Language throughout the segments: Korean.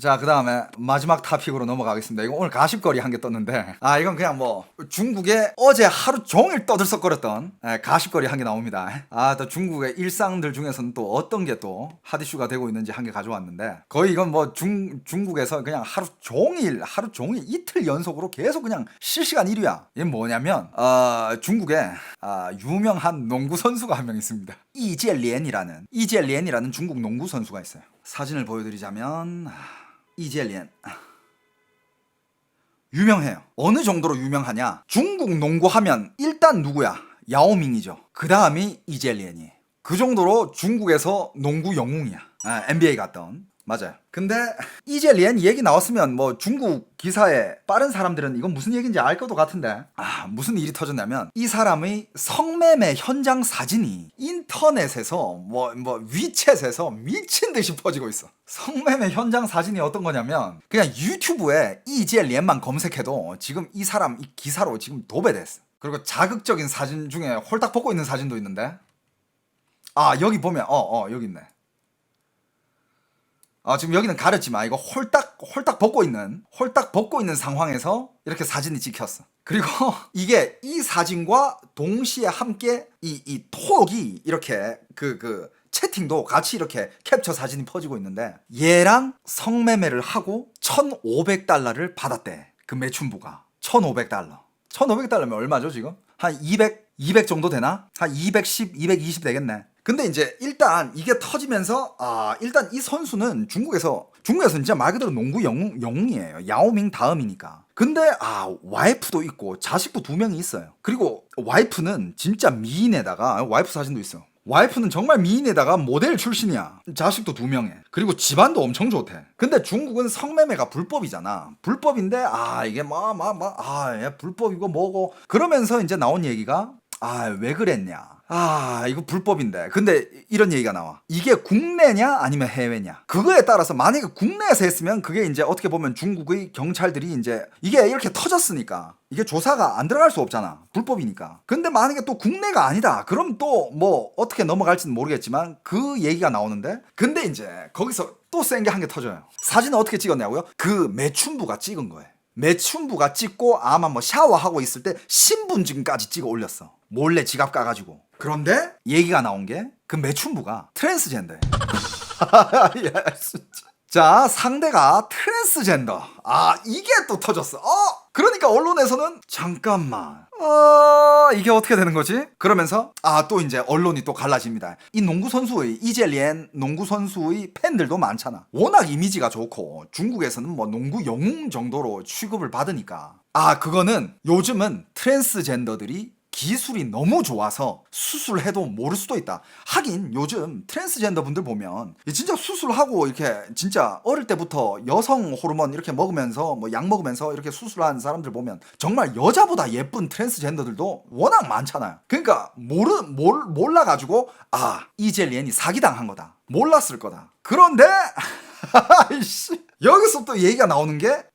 자, 그 다음에 마지막 토픽으로 넘어가겠습니다. 이거 오늘 가십거리 한 개 떴는데, 이건 그냥 뭐 중국에 어제 하루 종일 떠들썩거렸던 가십거리 한 개 나옵니다. 또 중국의 일상들 중에서는 또 어떤 게 또 핫이슈가 되고 있는지 한 개 가져왔는데, 거의 이건 뭐 중국에서 그냥 하루 종일 이틀 연속으로 계속 그냥 실시간 1위야. 이게 뭐냐면 중국에 유명한 농구 선수가 한 명 있습니다. 이재리엔이라는 중국 농구 선수가 있어요. 사진을 보여드리자면 이재리엔 유명해요. 어느 정도로 유명하냐? 중국 농구 하면 일단 누구야? 야오밍이죠. 그 다음이 이재리엔이. 그 정도로 중국에서 농구 영웅이야. NBA 갔던. 맞아요. 근데 이재리엔 얘기 나왔으면 뭐 중국 기사에 빠른 사람들은 이건 무슨 얘기인지 알 것도 같은데, 무슨 일이 터졌냐면 이 사람의 성매매 현장 사진이 인터넷에서 뭐 위챗에서 미친 듯이 퍼지고 있어. 성매매 현장 사진이 어떤 거냐면 그냥 유튜브에 이재리엔만 검색해도 지금 이 사람 이 기사로 지금 도배됐어. 그리고 자극적인 사진 중에 홀딱 벗고 있는 사진도 있는데, 여기 보면 여기 있네. 지금 여기는 가렸지만 이거 홀딱 벗고 있는 상황에서 이렇게 사진이 찍혔어. 그리고 이게 이 사진과 동시에 함께 이 톡이 이렇게 그 채팅도 같이 이렇게 캡처 사진이 퍼지고 있는데, 얘랑 성매매를 하고 $1,500를 받았대. 그 매춘부가 $1,500. $1,500면 얼마죠 지금? 한 200 정도 되나? 한 210, 220 되겠네. 근데 이제 일단 이게 터지면서 일단 이 선수는 중국에서 진짜 말 그대로 농구 영웅이에요. 야오밍 다음이니까. 근데 와이프도 있고 자식도 2명이 있어요. 그리고 와이프는 진짜 미인에다가, 와이프 사진도 있어. 와이프는 정말 미인에다가 모델 출신이야. 자식도 2명에. 그리고 집안도 엄청 좋대. 근데 중국은 성매매가 불법이잖아. 불법인데 이게 불법이고 뭐고. 그러면서 이제 나온 얘기가 왜 그랬냐. 이거 불법인데. 근데 이런 얘기가 나와. 이게 국내냐 아니면 해외냐. 그거에 따라서 만약에 국내에서 했으면 그게 이제 어떻게 보면 중국의 경찰들이 이제 이게 이렇게 터졌으니까 이게 조사가 안 들어갈 수 없잖아. 불법이니까. 근데 만약에 또 국내가 아니다. 그럼 또 뭐 어떻게 넘어갈지는 모르겠지만 그 얘기가 나오는데, 근데 이제 거기서 또 센 게 한 개 터져요. 사진을 어떻게 찍었냐고요? 그 매춘부가 찍은 거예요. 매춘부가 찍고 아마 뭐 샤워하고 있을 때 신분증까지 찍어 올렸어. 몰래 지갑 까가지고. 그런데 얘기가 나온 게 그 매춘부가 트랜스젠더예요. 자, 상대가 트랜스젠더. 이게 또 터졌어. 그러니까 언론에서는 잠깐만. 이게 어떻게 되는 거지? 그러면서 또 이제 언론이 또 갈라집니다. 이 농구 선수의 이재리엔 농구 선수의 팬들도 많잖아. 워낙 이미지가 좋고 중국에서는 뭐 농구 영웅 정도로 취급을 받으니까. 그거는 요즘은 트랜스젠더들이 기술이 너무 좋아서 수술해도 모를 수도 있다. 하긴 요즘 트랜스젠더 분들 보면 진짜 수술하고 이렇게 진짜 어릴 때부터 여성 호르몬 이렇게 먹으면서 뭐 약 먹으면서 이렇게 수술한 사람들 보면 정말 여자보다 예쁜 트랜스젠더들도 워낙 많잖아요. 그러니까 몰라가지고 이젤리엔이 사기당한 거다. 몰랐을 거다. 그런데 여기서 또 얘기가 나오는 게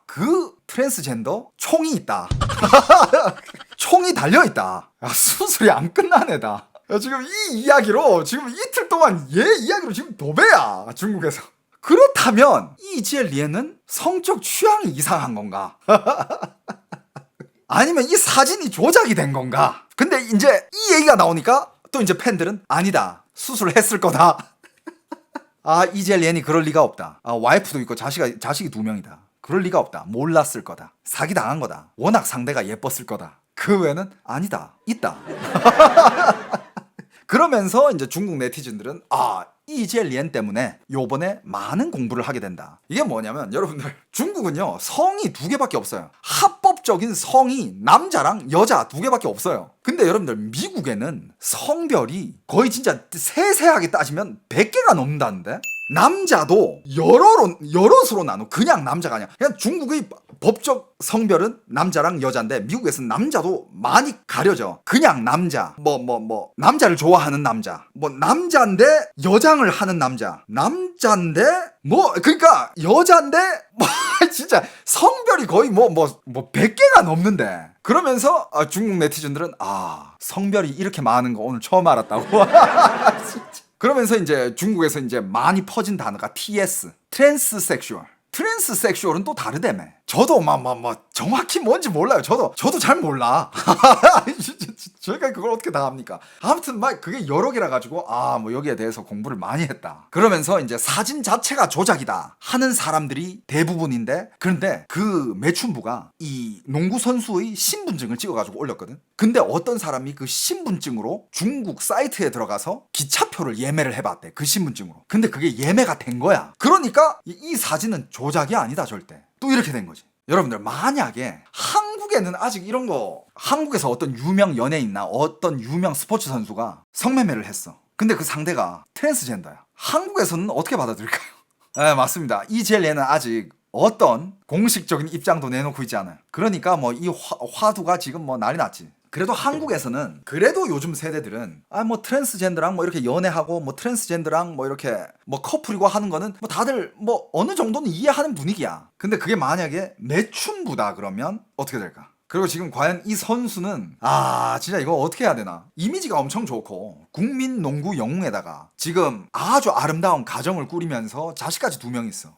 그 트랜스젠더 총이 있다. 총이 달려있다. 수술이 안 끝난 애다. 지금 이 이야기로 지금 이틀 동안 얘 이야기로 지금 도배야, 중국에서. 그렇다면 이지엘리엔은 성적 취향이 이상한 건가? 아니면 이 사진이 조작이 된 건가? 근데 이제 이 얘기가 나오니까 또 이제 팬들은 아니다, 수술을 했을 거다. 이젤리엔이 그럴 리가 없다. 와이프도 있고 자식이 2명이다. 그럴 리가 없다. 몰랐을 거다. 사기당한 거다. 워낙 상대가 예뻤을 거다. 그 외에는 아니다. 있다. 그러면서 이제 중국 네티즌들은 이젤리엔 때문에 요번에 많은 공부를 하게 된다. 이게 뭐냐면 여러분들, 중국은요 성이 2개밖에 없어요. 합법적인 성이 남자랑 여자 2개밖에 없어요. 근데 여러분들 미국에는 성별이 거의 진짜 세세하게 따지면 100개가 넘는다는데, 남자도 여럿으로 나눠. 그냥 남자가 아니야. 그냥 중국의 법적 성별은 남자랑 여자인데 미국에서는 남자도 많이 가려져. 그냥 남자, 남자를 좋아하는 남자, 남자인데 여장을 하는 남자인데 그러니까 여자인데 진짜 성별이 거의 100개가 넘는데. 그러면서 중국 네티즌들은 성별이 이렇게 많은 거 오늘 처음 알았다고. 진짜. 그러면서 이제 중국에서 이제 많이 퍼진 단어가 TS, 트랜스섹슈얼. 트랜스섹슈얼은 또 다르다며. 저도 정확히 뭔지 몰라요. 저도 잘 몰라. 저희가 그걸 어떻게 다 합니까? 아무튼 그게 여러 개라 가지고 뭐 여기에 대해서 공부를 많이 했다. 그러면서 이제 사진 자체가 조작이다 하는 사람들이 대부분인데, 그런데 그 매춘부가 이 농구 선수의 신분증을 찍어가지고 올렸거든. 근데 어떤 사람이 그 신분증으로 중국 사이트에 들어가서 기차표를 예매를 해봤대. 그 신분증으로. 근데 그게 예매가 된 거야. 그러니까 이 사진은 조작이 아니다 절대. 또 이렇게 된 거지. 여러분들, 만약에 한국에는 아직 이런 거, 한국에서 어떤 유명 연예인이나 어떤 유명 스포츠 선수가 성매매를 했어. 근데 그 상대가 트랜스젠더야. 한국에서는 어떻게 받아들일까요? 네, 맞습니다. 이 젤리에는 아직 어떤 공식적인 입장도 내놓고 있지 않아요. 그러니까 이 화두가 지금 난리 났지. 그래도 한국에서는, 그래도 요즘 세대들은 트랜스젠더랑 이렇게 연애하고 트랜스젠더랑 이렇게 커플이고 하는 거는 다들 어느 정도는 이해하는 분위기야. 근데 그게 만약에 매춘부다 그러면 어떻게 될까? 그리고 지금 과연 이 선수는 진짜 이거 어떻게 해야 되나? 이미지가 엄청 좋고 국민 농구 영웅에다가 지금 아주 아름다운 가정을 꾸리면서 자식까지 2명 있어.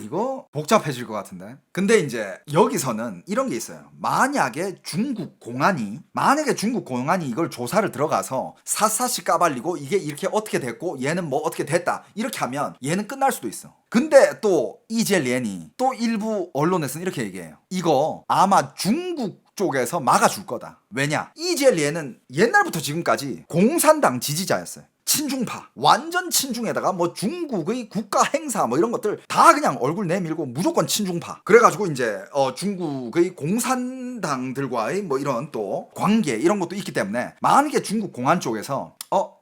이거 복잡해질 것 같은데. 근데 이제 여기서는 이런 게 있어요. 만약에 중국 공안이 이걸 조사를 들어가서 샅샅이 까발리고 이게 이렇게 어떻게 됐고 얘는 어떻게 됐다 이렇게 하면 얘는 끝날 수도 있어. 근데 또 이젤리엔이 또 일부 언론에서는 이렇게 얘기해요. 이거 아마 중국 쪽에서 막아줄 거다. 왜냐? 이젤리엔은 옛날부터 지금까지 공산당 지지자였어요. 친중파, 완전 친중에다가 중국의 국가 행사 이런 것들 다 그냥 얼굴 내밀고 무조건 친중파. 그래가지고 이제 중국의 공산당들과의 이런 또 관계 이런 것도 있기 때문에, 만약에 중국 공안 쪽에서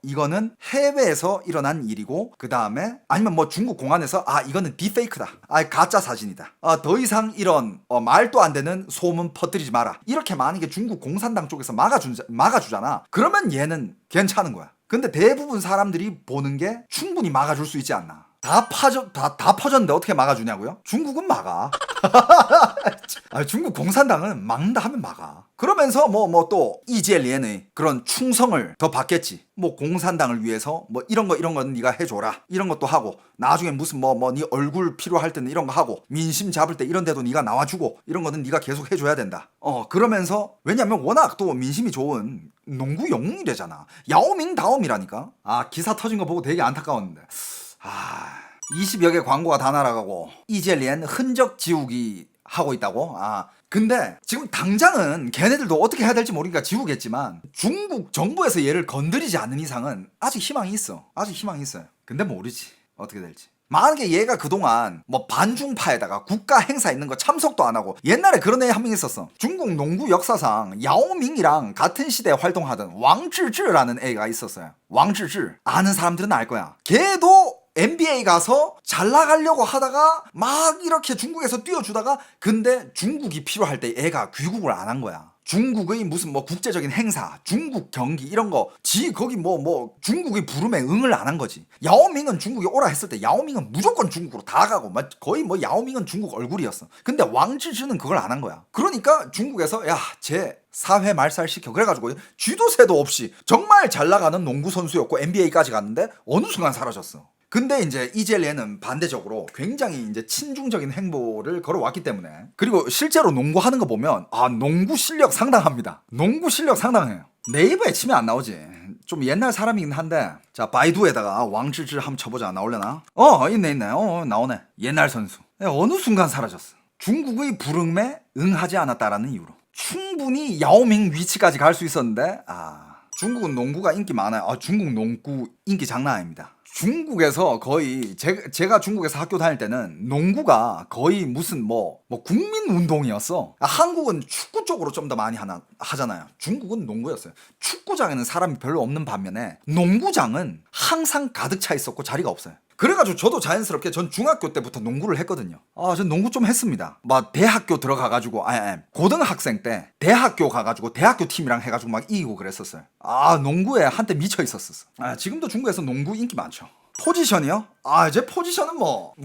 이거는 해외에서 일어난 일이고, 그 다음에 아니면 중국 공안에서 이거는 딥페이크다, 가짜 사진이다, 더 이상 이런 말도 안 되는 소문 퍼뜨리지 마라, 이렇게 만약에 중국 공산당 쪽에서 막아주잖아. 그러면 얘는 괜찮은 거야. 근데 대부분 사람들이 보는 게 충분히 막아줄 수 있지 않나. 다 퍼졌는데 어떻게 막아주냐고요? 중국은 막아. 중국 공산당은 막는다 하면 막아. 그러면서 또 이젤리엔의 그런 충성을 더 받겠지. 공산당을 위해서 이런 거는 네가 해줘라, 이런 것도 하고, 나중에 무슨 네 얼굴 필요할 때는 이런 거 하고, 민심 잡을 때 이런 데도 네가 나와주고, 이런 거는 네가 계속 해줘야 된다. 그러면서, 왜냐면 워낙 또 민심이 좋은 농구 영웅이래잖아. 야오밍 다음이라니까. 기사 터진 거 보고 되게 안타까웠는데, 20여 개 광고가 다 날아가고 이젤리엔 흔적 지우기 하고 있다고? 근데 지금 당장은 걔네들도 어떻게 해야 될지 모르니까 지우겠지만, 중국 정부에서 얘를 건드리지 않는 이상은 아직 희망이 있어. 아직 희망이 있어요. 근데 모르지 어떻게 될지. 만약에 얘가 그동안 반중파에다가 국가 행사 있는 거 참석도 안 하고, 옛날에 그런 애 한 명 있었어. 중국 농구 역사상 야오밍이랑 같은 시대에 활동하던 왕治治라는 애가 있었어요. 왕治治. 아는 사람들은 알 거야. 걔도 NBA 가서 잘 나가려고 하다가 이렇게 중국에서 뛰어주다가, 근데 중국이 필요할 때 애가 귀국을 안 한 거야. 중국의 무슨 국제적인 행사, 중국 경기 이런 거 거기 중국의 부름에 응을 안 한 거지. 야오밍은 중국에 오라 했을 때 야오밍은 무조건 중국으로 다 가고 거의 야오밍은 중국 얼굴이었어. 근데 왕治治는 그걸 안 한 거야. 그러니까 중국에서 쟤 사회 말살시켜. 그래가지고 쥐도새도 없이 정말 잘 나가는 농구 선수였고 NBA까지 갔는데 어느 순간 사라졌어. 근데 이제 이젤리엔은 반대적으로 굉장히 이제 친중적인 행보를 걸어왔기 때문에, 그리고 실제로 농구하는 거 보면 농구 실력 상당합니다. 농구 실력 상당해요. 네이버에 치면 안 나오지. 좀 옛날 사람이긴 한데, 자 바이두에다가 왕治治 한번 쳐보자. 나오려나? 있네. 나오네. 옛날 선수. 어느 순간 사라졌어. 중국의 부름에 응하지 않았다라는 이유로. 충분히 야오밍 위치까지 갈 수 있었는데, 중국은 농구가 인기 많아요. 중국 농구 인기 장난 아닙니다. 중국에서 거의 제가 중국에서 학교 다닐 때는 농구가 거의 무슨 국민 운동이었어. 한국은 축구 쪽으로 좀 더 많이 하잖아요. 중국은 농구였어요. 축구장에는 사람이 별로 없는 반면에 농구장은 항상 가득 차 있었고 자리가 없어요. 그래가지고 저도 자연스럽게 전 중학교 때부터 농구를 했거든요. 전 농구 좀 했습니다. 대학교 들어가가지고 고등학생 때 대학교 가가지고 대학교 팀이랑 해가지고 이기고 그랬었어요. 농구에 한때 미쳐 있었어. 지금도 중국에서 농구 인기 많죠. 포지션이요? 제 포지션은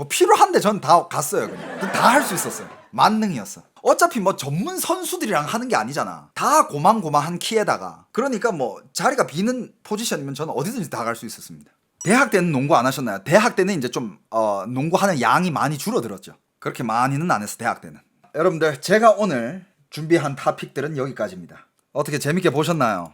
필요한데 전 다 갔어요. 그냥 다 할 수 있었어요. 만능이었어. 어차피 전문 선수들이랑 하는 게 아니잖아. 다 고만고만한 키에다가. 그러니까 자리가 비는 포지션이면 저는 어디든지 다 갈 수 있었습니다. 대학 때는 농구 안 하셨나요? 대학 때는 이제 좀 농구하는 양이 많이 줄어들었죠. 그렇게 많이는 안 했어 대학 때는. 여러분들 제가 오늘 준비한 토픽들은 여기까지입니다. 어떻게 재밌게 보셨나요?